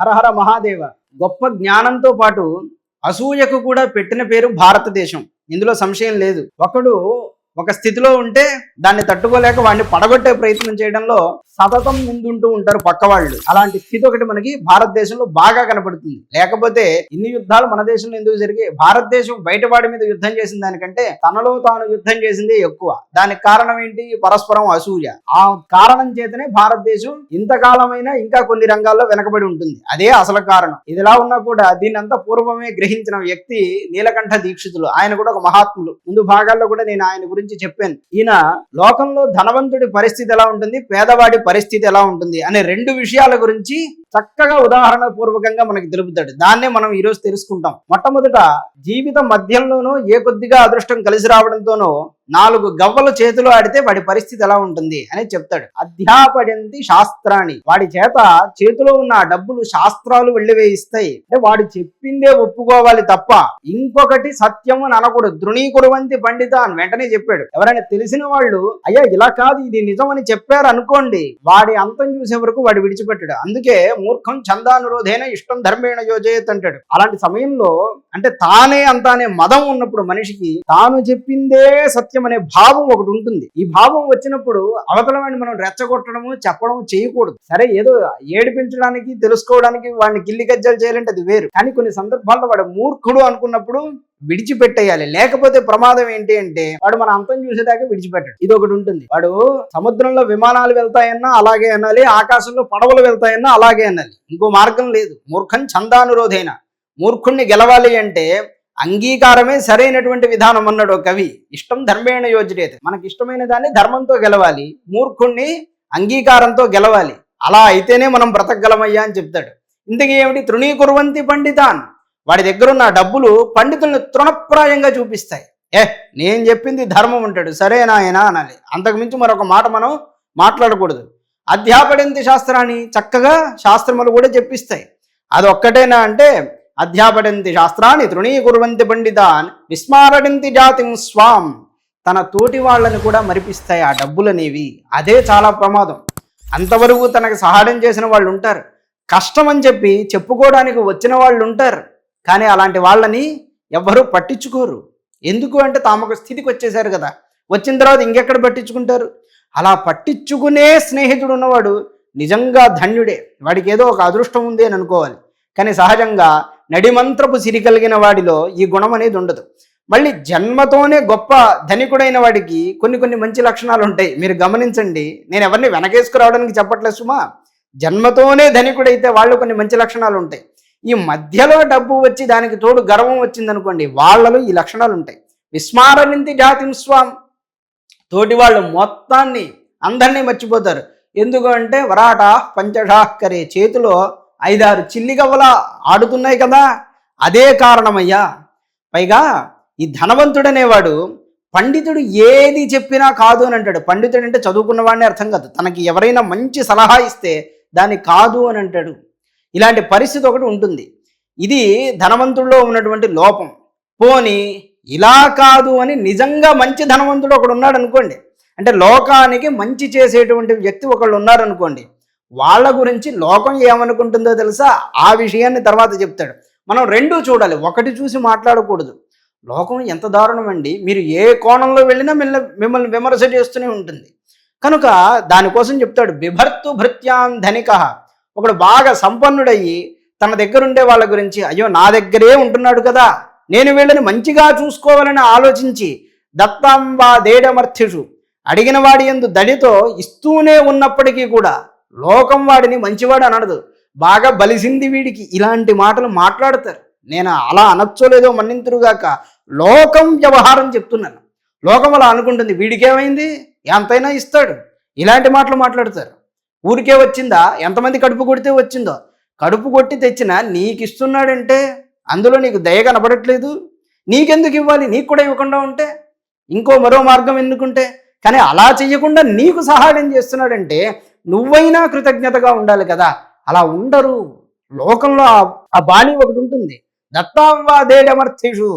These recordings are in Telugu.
హరహర మహాదేవ. గొప్ప జ్ఞానంతో పాటు అసూయకు కూడా పెట్టిన పేరు భారతదేశం. ఇందులో సంశయం లేదు. ఒకడు ఒక స్థితిలో ఉంటే దాన్ని తట్టుకోలేక వాడిని పడగొట్టే ప్రయత్నం చేయడంలో సతతం ముందుంటూ ఉంటారు పక్క వాళ్ళు. అలాంటి స్థితి ఒకటి మనకి భారతదేశంలో బాగా కనపడుతుంది. లేకపోతే ఇన్ని యుద్ధాలు మన దేశంలో ఎందుకు జరిగాయి? భారతదేశం బయటవాడి మీద యుద్ధం చేసిన దానికంటే తనలో తాను యుద్ధం చేసిందే ఎక్కువ. దానికి కారణం ఏంటి? పరస్పరం అసూయ. ఆ కారణం చేతనే భారతదేశం ఇంతకాలమైనా ఇంకా కొన్ని రంగాల్లో వెనకబడి ఉంటుంది. అదే అసలు కారణం. ఇదిలా ఉన్నా కూడా దీన్నంతా పూర్వమే గ్రహించిన వ్యక్తి నీలకంఠ దీక్షితులు. ఆయన కూడా ఒక మహాత్ములు. ముందు భాగాల్లో కూడా నేను ఆయన గురించి చెప్పాను. ఈయన లోకంలో ధనవంతుడి పరిస్థితి ఎలా ఉంటుంది, పేదవాడి పరిస్థితి ఎలా ఉంటుంది అనే రెండు విషయాల గురించి చక్కగా ఉదాహరణ పూర్వకంగా మనకి తెలుపుతాడు. దాన్నే మనం ఈరోజు తెలుసుకుంటాం. మొట్టమొదట జీవిత మధ్యంలోనూ ఏ కొద్దిగా అదృష్టం కలిసి రావడంతోనో 4 గవ్వలు చేతిలో ఆడితే వాడి పరిస్థితి ఎలా ఉంటుంది అని చెప్తాడు. అధ్యాపయంతి శాస్త్రాన్ని. వాడి చేత చేతిలో ఉన్న ఆ డబ్బులు శాస్త్రాలు వెళ్ళివేయిస్తాయి. అంటే వాడు చెప్పిందే ఒప్పుకోవాలి తప్ప ఇంకొకటి సత్యం అని అనకూడదు. ధృణీకురువంతి పండితాన్ వెంటనే చెప్పాడు. ఎవరైనా తెలిసిన వాళ్ళు అయ్యా ఇలా కాదు ఇది నిజం అని చెప్పారు అనుకోండి, వాడి అంతం చూసే వరకు వాడు విడిచిపెట్టాడు. అందుకే మూర్ఖం చందానురోధేన ఇష్టం ధర్మేణ యోజయత్ అంటాడు. అలాంటి సమయంలో అంటే తానే అంతానే మదం ఉన్నప్పుడు మనిషికి తాను చెప్పిందే సత్యం అనే భావం ఒకటి ఉంటుంది. ఈ భావం వచ్చినప్పుడు అవతలవాడిని మనం రెచ్చగొట్టడము చెప్పడము చేయకూడదు. సరే ఏదో ఏడిపించడానికి తెలుసుకోవడానికి వాడిని గిల్లి గజ్జలు చేయాలంటే అది వేరు. కానీ కొన్ని సందర్భాల్లో వాడు మూర్ఖుడు అనుకున్నప్పుడు విడిచిపెట్టేయాలి. లేకపోతే ప్రమాదం ఏంటి అంటే వాడు మన అంతం చూసేదాకా విడిచిపెట్టాడు. ఇది ఒకటి ఉంటుంది. వాడు సముద్రంలో విమానాలు వెళ్తాయన్నా అలాగే అనాలి, ఆకాశంలో పడవలు వెళ్తాయన్నా అలాగే అనాలి. ఇంకో మార్గం లేదు. మూర్ఖం చందానురోధైన. మూర్ఖుణ్ణి గెలవాలి అంటే అంగీకారమే సరైనటువంటి విధానం అన్నాడు కవి. ఇష్టం ధర్మేణ యోజయత్. మనకి ఇష్టమైన దాన్ని ధర్మంతో గెలవాలి, మూర్ఖుణ్ణి అంగీకారంతో గెలవాలి. అలా అయితేనే మనం బ్రతకగలమయ్యా అని చెప్తాడు. ఇంతకీ ఏమిటి? తృణీకురువంతి పండితాన్. వాడి దగ్గర ఉన్న డబ్బులు పండితుల్ని తృణప్రాయంగా చూపిస్తాయి. నేను చెప్పింది ధర్మం ఉంటాడు, సరే నాయనా అనాలి. అంతకుమించి మరొక మాట మనం మాట్లాడకూడదు. అధ్యాపయంతి శాస్త్రాన్ని. చక్కగా శాస్త్రములు కూడా చెప్పిస్తాయి. అదొక్కటేనా అంటే అధ్యాపయంతి శాస్త్రాన్ని తృణీకురువంతి పండితాన్ విస్మారణంతి జాతిం స్వాం. తన తోటి వాళ్ళని కూడా మరిపిస్తాయి ఆ డబ్బులనేవి. అదే చాలా ప్రమాదం. అంతవరకు తనకు సహాయం చేసిన వాళ్ళు ఉంటారు, కష్టం అని చెప్పి చెప్పుకోవడానికి వచ్చిన వాళ్ళు ఉంటారు. కానీ అలాంటి వాళ్ళని ఎవ్వరూ పట్టించుకోరు. ఎందుకు అంటే తామొక స్థితికి వచ్చేసారు కదా. వచ్చిన తర్వాత ఇంకెక్కడ పట్టించుకుంటారు? అలా పట్టించుకునే స్నేహితుడు ఉన్నవాడు నిజంగా ధన్యుడే. వాడికి ఏదో ఒక అదృష్టం ఉంది అని అనుకోవాలి. కానీ సహజంగా నడిమంత్రపు సిరి కలిగిన వాడిలో ఈ గుణం అనేది ఉండదు. మళ్ళీ జన్మతోనే గొప్ప ధనికుడైన వాడికి కొన్ని మంచి లక్షణాలు ఉంటాయి. మీరు గమనించండి. నేను ఎవరిని వెనకేసుకురావడానికి చెప్పట్లేదు సుమా. జన్మతోనే ధనికుడైతే వాళ్ళు కొన్ని మంచి లక్షణాలు ఉంటాయి. ఈ మధ్యలో డబ్బు వచ్చి దానికి తోడు గర్వం వచ్చిందనుకోండి, వాళ్ళలో ఈ లక్షణాలు ఉంటాయి. విస్మారణంతి జాతిం స్వాం. తోటి వాళ్ళు మొత్తాన్ని అందరినీ మర్చిపోతారు. ఎందుకు అంటే వరాట పంచషాకరే. చేతిలో 5-6 చిల్లిగవ్వలా ఆడుతున్నాయి కదా, అదే కారణమయ్యా. పైగా ఈ ధనవంతుడనేవాడు పండితుడు ఏది చెప్పినా కాదు అని అంటాడు. పండితుడు అంటే చదువుకున్నవాడిని అర్థం కాదు. తనకి ఎవరైనా మంచి సలహా ఇస్తే దాన్ని కాదు అని అంటాడు. ఇలాంటి పరిస్థితి ఒకటి ఉంటుంది. ఇది ధనవంతుల్లో ఉన్నటువంటి లోపం. పోని ఇలా కాదు అని నిజంగా మంచి ధనవంతుడు ఒకడు ఉన్నాడు అనుకోండి, అంటే లోకానికి మంచి చేసేటువంటి వ్యక్తి ఒకళ్ళు ఉన్నారనుకోండి, వాళ్ళ గురించి లోకం ఏమనుకుంటుందో తెలుసా? ఆ విషయాన్ని తర్వాత చెప్తాడు. మనం రెండూ చూడాలి, ఒకటి చూసి మాట్లాడకూడదు. లోకం ఎంత దారుణం అండి. మీరు ఏ కోణంలో వెళ్ళినా మిమ్మల్ని విమర్శ చేస్తూనే ఉంటుంది. కనుక దానికోసం చెప్తాడు. బిభర్తు భృత్యాం ధనిక. ఒకడు బాగా సంపన్నుడయ్యి తన దగ్గరుండే వాళ్ళ గురించి అయ్యో నా దగ్గరే ఉంటున్నాడు కదా, నేను వీళ్ళని మంచిగా చూసుకోవాలని ఆలోచించి దత్తాంబా దేడమర్థిషు. అడిగిన వాడి యందు దడితో ఇస్తూనే ఉన్నప్పటికీ కూడా లోకం వాడిని మంచివాడు అనడదు. బాగా బలిసింది వీడికి. ఇలాంటి మాటలు మాట్లాడతారు. నేను అలా అనొచ్చోలేదో మన్నింతురుగాక, లోకం వ్యవహారం చెప్తున్నాను. లోకం అలా అనుకుంటుంది, వీడికేమైంది ఎంతైనా ఇస్తాడు. ఇలాంటి మాటలు మాట్లాడతారు. ఊరికే వచ్చిందా? ఎంతమంది కడుపు కొడితే వచ్చిందో. కడుపు కొట్టి తెచ్చినా నీకు ఇస్తున్నాడంటే అందులో నీకు దయ కనబడట్లేదు. నీకెందుకు ఇవ్వాలి? నీకు కూడా ఇవ్వకుండా ఉంటే మరో మార్గం ఎందుకుంటే. కానీ అలా చెయ్యకుండా నీకు సహాయం చేస్తున్నాడంటే నువ్వైనా కృతజ్ఞతగా ఉండాలి కదా. అలా ఉండరు. లోకంలో ఆ బాణి ఒకటి ఉంటుంది. దత్తాంవాదేడమర్థిషు.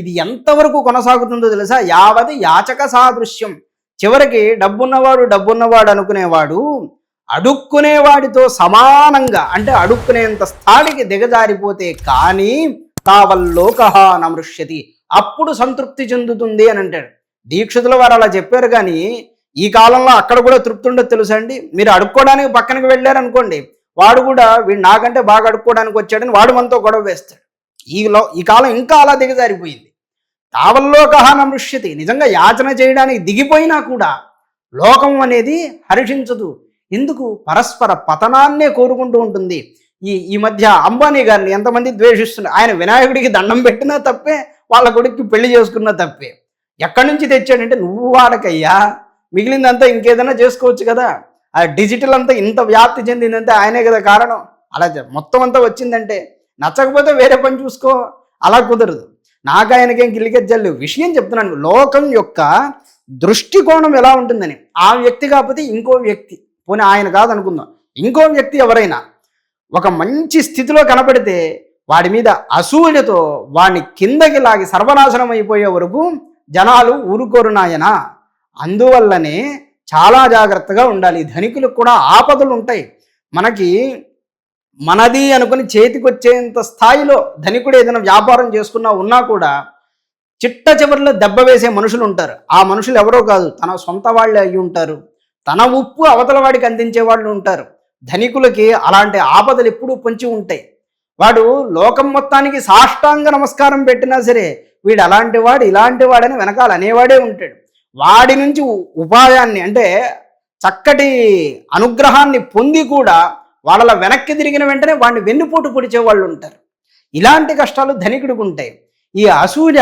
ఇది ఎంతవరకు కొనసాగుతుందో తెలుసా? యావది యాచక సాదృశ్యం. చివరికి డబ్బున్నవాడు అనుకునేవాడు అడుక్కునేవాడితో సమానంగా అంటే అడుక్కునేంత స్థాయికి దిగజారిపోతే కానీ తావల్లోకః నమృష్యతి, అప్పుడు సంతృప్తి చెందుతుంది అని అంటాడు. దీక్షితుల వారు అలా చెప్పారు. కానీ ఈ కాలంలో అక్కడ కూడా తృప్తి ఉండదు తెలుసా అండి. మీరు అడుక్కోవడానికి పక్కనకి వెళ్ళారనుకోండి, వాడు కూడా వీడు నాకంటే బాగా అడుక్కోవడానికి వచ్చాడని వాడు మనతో గొడవ వేస్తాడు. ఈ కాలం ఇంకా అలా దిగజారిపోయింది. తావల్లోకః నమృష్యతి, నిజంగా యాచన చేయడానికి దిగిపోయినా కూడా లోకం అనేది హర్షించదు. ఎందుకు? పరస్పర పతనాన్నే కోరుకుంటూ ఉంటుంది. ఈ మధ్య అంబానీ గారిని ఎంతమంది ద్వేషిస్తున్నారు. ఆయన వినాయకుడికి దండం పెట్టినా తప్పే, వాళ్ళ కొడుక్కి పెళ్లి చేసుకున్నా తప్పే. ఎక్కడి నుంచి తెచ్చాడంటే, నువ్వు వాడకయ్యా, మిగిలిందంతా ఇంకేదైనా చేసుకోవచ్చు కదా. ఆ డిజిటల్ అంతా ఇంత వ్యాప్తి చెందిందంటే ఆయనే కదా కారణం. అలా మొత్తం అంతా వచ్చిందంటే నచ్చకపోతే వేరే పని చూసుకో, అలా కుదరదు. నాకు ఆయనకేం కిలికెజ్జల్లు విషయం చెప్తున్నాను. లోకం యొక్క దృష్టికోణం ఎలా ఉంటుందని. ఆ వ్యక్తి కాకపోతే ఇంకో వ్యక్తి, పోనీ ఆయన కాదనుకుందాం, ఇంకో వ్యక్తి ఎవరైనా ఒక మంచి స్థితిలో కనపడితే వాడి మీద అసూయతో వాడిని కిందకి లాగి సర్వనాశనం అయిపోయే వరకు జనాలు ఊరుకోరు నాయన. అందువల్లనే చాలా జాగ్రత్తగా ఉండాలి. ధనికులకు కూడా ఆపదలు ఉంటాయి. మనది అనుకుని చేతికి వచ్చేంత స్థాయిలో ధనికుడు ఏదైనా వ్యాపారం చేసుకున్నా ఉన్నా కూడా చిట్ట చివరిలో దెబ్బ వేసే మనుషులు ఉంటారు. ఆ మనుషులు ఎవరో కాదు, తన సొంత వాళ్ళే అయి ఉంటారు. తన ఉప్పు అవతల వాడికి అందించే వాళ్ళు ఉంటారు. ధనికులకి అలాంటి ఆపదలు ఎప్పుడూ పొంచి ఉంటాయి. వాడు లోకం మొత్తానికి సాష్టాంగ నమస్కారం పెట్టినా సరే వీడు అలాంటి వాడు ఇలాంటి వాడని వెనకాల అనేవాడే ఉంటాడు. వాడి నుంచి ఉపాయాన్ని అంటే చక్కటి అనుగ్రహాన్ని పొంది కూడా వాళ్ళ వెనక్కి తిరిగిన వెంటనే వాడిని వెన్నుపోటు పొడిచే వాళ్ళు ఉంటారు. ఇలాంటి కష్టాలు ధనికుడికి ఉంటాయి. ఈ అసూయ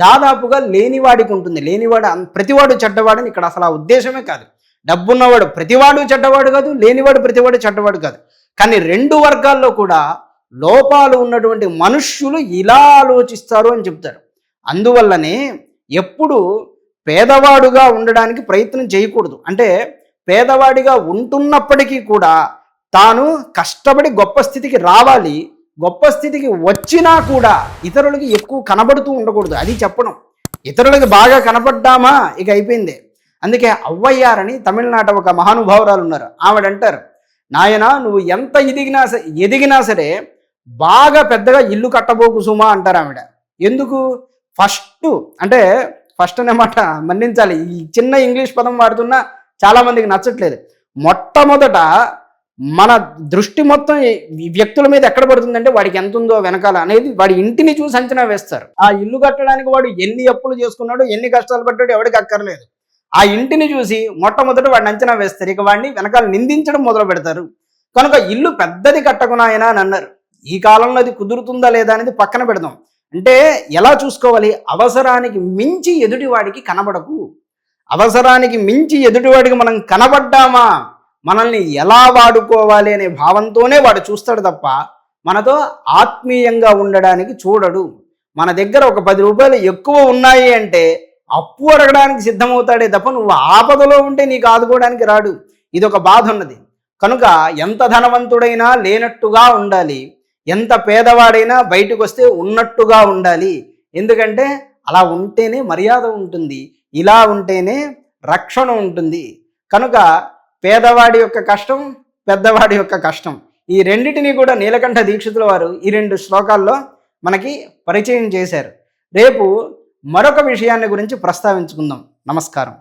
దాదాపుగా లేనివాడికి ఉంటుంది. లేనివాడు ప్రతివాడు చెడ్డవాడని ఇక్కడ అసలు ఆ ఉద్దేశమే కాదు. డబ్బున్నవాడు ప్రతివాడు చెడ్డవాడు కాదు, లేనివాడు ప్రతివాడు చెడ్డవాడు కాదు. కానీ రెండు వర్గాల్లో కూడా లోపాలు ఉన్నటువంటి మనుష్యులు ఇలా ఆలోచిస్తారు అని చెప్తారు. అందువల్లనే ఎప్పుడు పేదవాడుగా ఉండడానికి ప్రయత్నం చేయకూడదు. అంటే పేదవాడిగా ఉంటున్నప్పటికీ కూడా తాను కష్టపడి గొప్ప స్థితికి రావాలి. గొప్ప స్థితికి వచ్చినా కూడా ఇతరులకి ఎక్కువ కనబడుతూ ఉండకూడదు. అది చెప్పడం. ఇతరులకి బాగా కనపడ్డామా ఇక అయిపోయింది. అందుకే అవ్వయ్యారని తమిళనాట ఒక మహానుభావురాలు ఉన్నారు. ఆవిడంటారు, నాయన నువ్వు ఎంత ఎదిగినా సరే బాగా పెద్దగా ఇల్లు కట్టబోకు సుమా అంటారు ఆవిడ. ఎందుకు? ఫస్ట్ అనే మాట మన్నించాలి, ఈ చిన్న ఇంగ్లీష్ పదం వాడుతున్నా చాలామందికి నచ్చట్లేదు. మొట్టమొదట మన దృష్టి మొత్తం వ్యక్తుల మీద ఎక్కడ పడుతుందంటే వాడికి ఎంత ఉందో వెనకాల అనేది వాడి ఇంటిని చూసి అంచనా వేస్తారు. ఆ ఇల్లు కట్టడానికి వాడు ఎన్ని అప్పులు చేసుకున్నాడో ఎన్ని కష్టాలు పడ్డాడో ఎవరికి అక్కర్లేదు. ఆ ఇంటిని చూసి మొట్టమొదట వాడిని అంచనా వేస్తారు. ఇక వాడిని వెనకాల నిందించడం మొదలు పెడతారు. కనుక ఇల్లు పెద్దది కట్టకునాయనా అని అన్నారు. ఈ కాలంలో అది కుదురుతుందా లేదా అనేది పక్కన పెడదాం. అంటే ఎలా చూసుకోవాలి? అవసరానికి మించి ఎదుటివాడికి కనబడకు. అవసరానికి మించి ఎదుటివాడికి మనం కనబడ్డామా మనల్ని ఎలా వాడుకోవాలి అనే భావంతోనే వాడు చూస్తాడు తప్ప మనతో ఆత్మీయంగా ఉండడానికి చూడడు. మన దగ్గర ఒక 10 రూపాయలు ఎక్కువ ఉన్నాయి అంటే అప్పు అడగడానికి సిద్ధమవుతాడే తప్ప నువ్వు ఆపదలో ఉంటే నీకు ఆదుకోవడానికి రాడు. ఇది ఒక బాధ ఉన్నది. కనుక ఎంత ధనవంతుడైనా లేనట్టుగా ఉండాలి, ఎంత పేదవాడైనా బయటకు వస్తే ఉన్నట్టుగా ఉండాలి. ఎందుకంటే అలా ఉంటేనే మర్యాద ఉంటుంది, ఇలా ఉంటేనే రక్షణ ఉంటుంది. కనుక పేదవాడి యొక్క కష్టం, పెద్దవాడి యొక్క కష్టం, ఈ రెండిటిని కూడా నీలకంఠ దీక్షితుల వారు ఈ 2 శ్లోకాల్లో మనకి పరిచయం చేశారు. రేపు మరొక విషయాన్ని గురించి ప్రస్తావించుకుందాం. నమస్కారం.